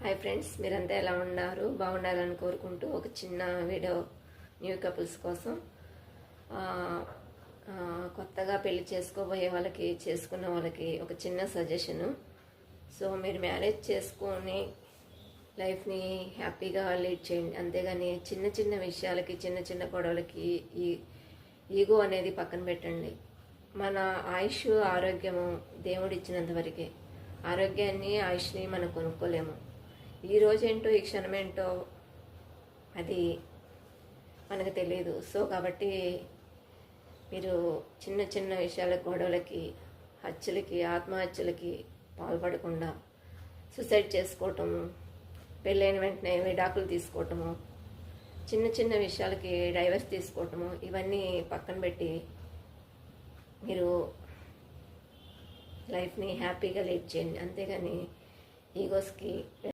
Hi friends, మీరంతా ఎలా ఉన్నారు? బాగుండాలని కోరుకుంటూ ఒక చిన్న వీడియో న్యూ కపుల్స్ కోసం ఆ, ఆ, కొత్తగా పెళ్లి చేసుకోబోయే వాళ్ళకి, చేసుకున్న వాళ్ళకి ఒక చిన్న సజెషను. సో మీరు మ్యారేజ్ చేసుకొని లైఫ్ని హ్యాపీగా లీడ్ చేయండి, అంతేగాని చిన్న చిన్న విషయాలకి, చిన్న చిన్న గొడవలకి ఈ ఈగో అనేది పక్కన పెట్టండి. మన ఆయుష్, ఆరోగ్యము దేవుడు ఇచ్చినంత వరకే. ఆరోగ్యాన్ని, ఆయుష్ని మనం కొనుక్కోలేము. ఈ రోజేంటో, ఈ క్షణమేంటో అది మనకు తెలియదు. సో కాబట్టి మీరు చిన్న చిన్న విషయాల, గొడవలకి, హత్యలకి, ఆత్మహత్యలకి పాల్పడకుండా సూసైడ్ చేసుకోవటము, పెళ్ళైన వెంటనే విడాకులు తీసుకోవటము, చిన్న చిన్న విషయాలకి డైవర్స్ తీసుకోవటము, ఇవన్నీ పక్కన పెట్టి మీరు లైఫ్ని హ్యాపీగా లీడ్ చేయండి, అంతేగాని ఈగోస్కి